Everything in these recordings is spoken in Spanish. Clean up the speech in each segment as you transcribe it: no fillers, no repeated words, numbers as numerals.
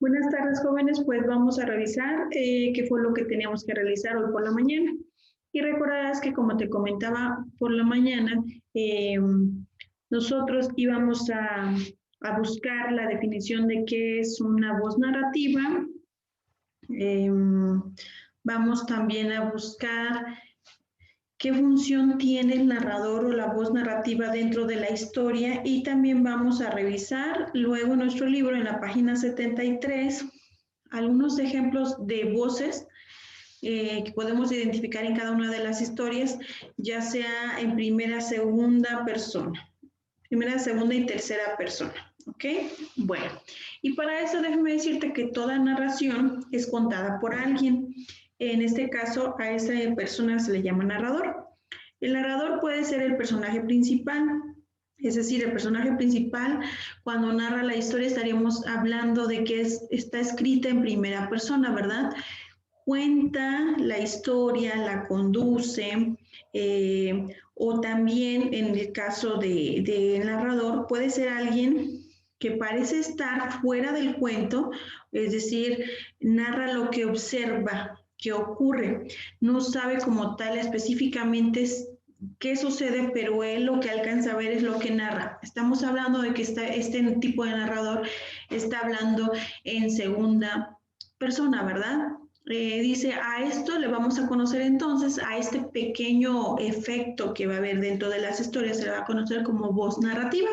Buenas tardes, jóvenes. Pues vamos a revisar qué fue lo que teníamos que realizar hoy por la mañana. Y recordarás que, como te comentaba por la mañana, eh, nosotros íbamos a buscar la definición de qué es una voz narrativa. Eh, Vamos también a buscar qué función tiene el narrador o la voz narrativa dentro de la historia, y también vamos a revisar luego en nuestro libro en la página 73 algunos ejemplos de voces que podemos identificar en cada una de las historias, ya sea en primera, segunda persona, primera, segunda y tercera persona. ¿Ok? Bueno, y para eso déjame decirte que toda narración es contada por alguien. En este caso, a esa persona se le llama narrador. El narrador puede ser el personaje principal, es decir, el personaje principal, cuando narra la historia estaríamos hablando de que está escrita en primera persona, ¿verdad? Cuenta la historia, la conduce, o también en el caso de narrador puede ser alguien que parece estar fuera del cuento, es decir, narra lo que observa, que ocurre, no sabe como tal específicamente qué sucede, pero él lo que alcanza a ver es lo que narra. Estamos hablando de que este tipo de narrador está hablando en segunda persona, ¿verdad? Dice, a esto le vamos a conocer entonces, a este pequeño efecto que va a haber dentro de las historias, se le va a conocer como voz narrativa,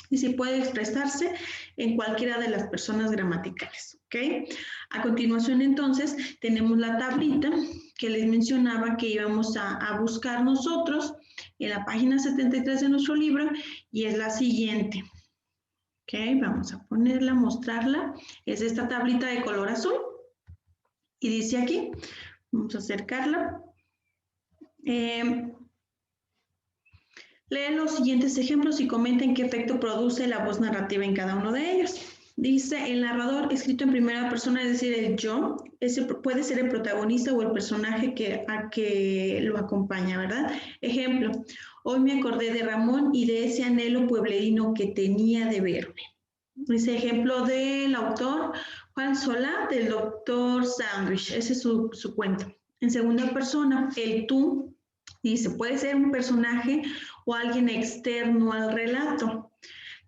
y se puede expresarse en cualquiera de las personas gramaticales, ¿ok? A continuación, entonces, tenemos la tablita que les mencionaba que íbamos a buscar nosotros en la página 73 de nuestro libro, y es la siguiente. Ok, vamos a ponerla, mostrarla. Es esta tablita de color azul. Y dice aquí, vamos a acercarla. Lee los siguientes ejemplos y comenten qué efecto produce la voz narrativa en cada uno de ellos. Dice, el narrador escrito en primera persona, es decir, el yo, puede ser el protagonista o el personaje que lo acompaña, ¿verdad? Ejemplo, hoy me acordé de Ramón y de ese anhelo pueblerino que tenía de verme. Ese ejemplo del autor Juan Solá, del doctor Sandwich, ese es su cuento. En segunda persona, el tú, dice, puede ser un personaje o alguien externo al relato.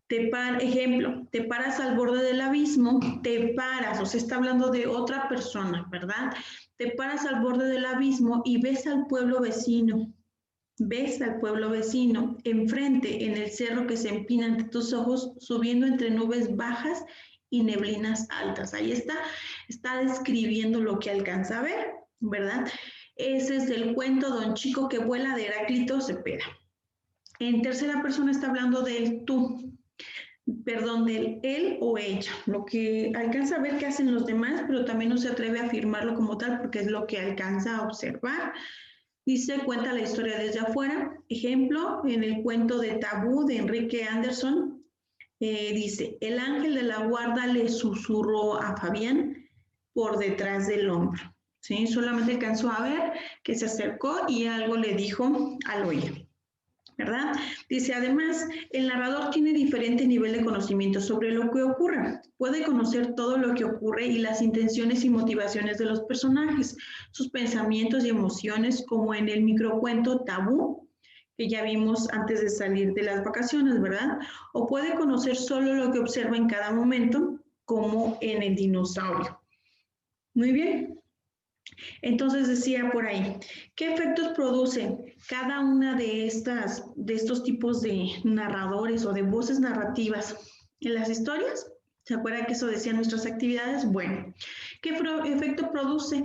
Ejemplo, te paras al borde del abismo, te paras, o sea, está hablando de otra persona, ¿verdad? Te paras al borde del abismo y ves al pueblo vecino enfrente en el cerro que se empina ante tus ojos, subiendo entre nubes bajas y neblinas altas. Ahí está describiendo lo que alcanza a ver, ¿verdad? Ese es el cuento Don Chico que vuela de Heráclito Cepeda. En tercera persona está hablando del tú, perdón, del él o ella, lo que alcanza a ver que hacen los demás, pero también no se atreve a afirmarlo como tal porque es lo que alcanza a observar. Dice, cuenta la historia desde afuera. Ejemplo, en el cuento de Tabú de Enrique Anderson, dice, el ángel de la guarda le susurró a Fabián por detrás del hombro. ¿Sí? Solamente alcanzó a ver que se acercó y algo le dijo al oído, ¿verdad? Dice, además, el narrador tiene diferente nivel de conocimiento sobre lo que ocurre. Puede conocer todo lo que ocurre y las intenciones y motivaciones de los personajes, sus pensamientos y emociones, como en el microcuento Tabú, que ya vimos antes de salir de las vacaciones, ¿verdad? O puede conocer solo lo que observa en cada momento, como en el dinosaurio. Muy bien. Entonces decía por ahí, ¿qué efectos produce cada una de estos tipos de narradores o de voces narrativas en las historias? ¿Se acuerdan que eso decían nuestras actividades? Bueno, ¿qué efecto produce?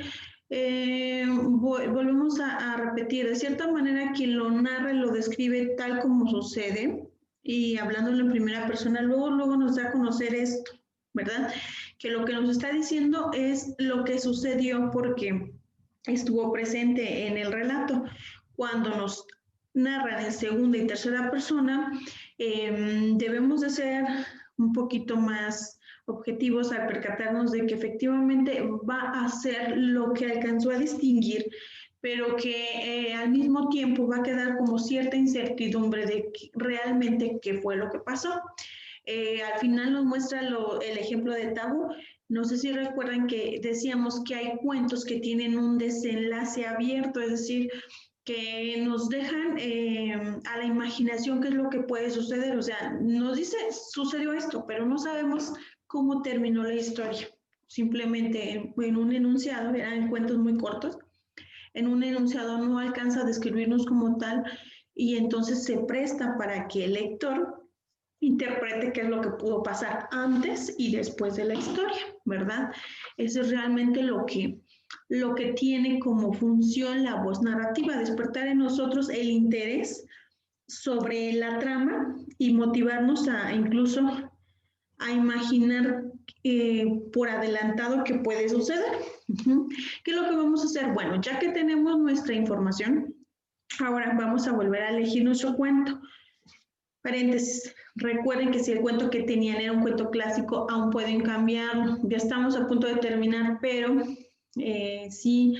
Volvemos a repetir, de cierta manera quien lo narra lo describe tal como sucede, y hablándolo en primera persona, luego nos da a conocer esto, ¿verdad? Que lo que nos está diciendo es lo que sucedió porque estuvo presente en el relato. Cuando nos narran en segunda y tercera persona, debemos de ser un poquito más objetivos al percatarnos de que efectivamente va a ser lo que alcanzó a distinguir, pero que al mismo tiempo va a quedar como cierta incertidumbre de realmente qué fue lo que pasó. al final nos muestra el ejemplo de Tabú. No sé si recuerdan que decíamos que hay cuentos que tienen un desenlace abierto, es decir, que nos dejan a la imaginación qué es lo que puede suceder. O sea, nos dice, sucedió esto, pero no sabemos cómo terminó la historia. Simplemente en un enunciado, eran cuentos muy cortos, en un enunciado no alcanza a describirnos como tal y entonces se presta para que el lector interprete qué es lo que pudo pasar antes y después de la historia, ¿verdad? Eso es realmente lo que tiene como función la voz narrativa, despertar en nosotros el interés sobre la trama y motivarnos a incluso a imaginar por adelantado qué puede suceder. ¿Qué es lo que vamos a hacer? Bueno, ya que tenemos nuestra información, ahora vamos a volver a elegir nuestro cuento. Paréntesis, recuerden que si el cuento que tenían era un cuento clásico, aún pueden cambiarlo. Ya estamos a punto de terminar, pero sí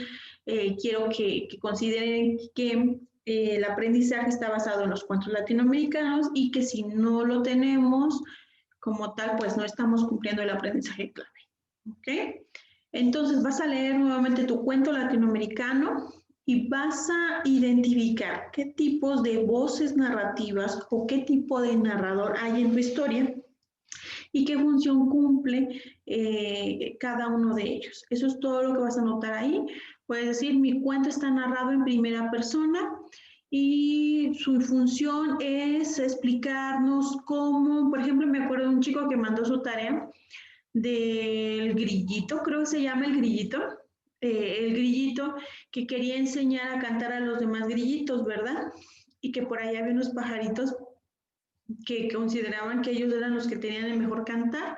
quiero que consideren que el aprendizaje está basado en los cuentos latinoamericanos y que si no lo tenemos como tal, pues no estamos cumpliendo el aprendizaje clave. ¿Ok? Entonces vas a leer nuevamente tu cuento latinoamericano y vas a identificar qué tipos de voces narrativas o qué tipo de narrador hay en tu historia y qué función cumple cada uno de ellos. Eso es todo lo que vas a notar ahí. Puedes decir, mi cuento está narrado en primera persona y su función es explicarnos cómo, por ejemplo, me acuerdo de un chico que mandó su tarea del grillito, creo que se llama el grillito que quería enseñar a cantar a los demás grillitos, ¿verdad? Y que por ahí había unos pajaritos que consideraban que ellos eran los que tenían el mejor cantar.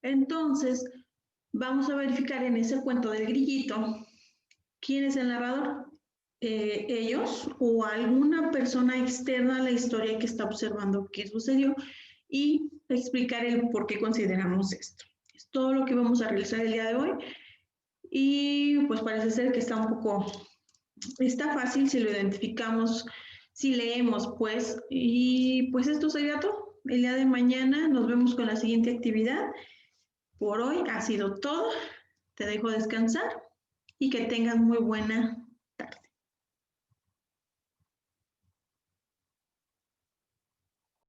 Entonces, vamos a verificar en ese cuento del grillito, ¿quién es el narrador? Ellos o alguna persona externa a la historia que está observando qué sucedió y explicar el por qué consideramos esto. Es todo lo que vamos a realizar el día de hoy y pues parece ser que está fácil si lo identificamos, si leemos pues, y pues esto sería todo. El día de mañana nos vemos con la siguiente actividad. Por hoy ha sido todo. Te dejo descansar y que tengas muy buena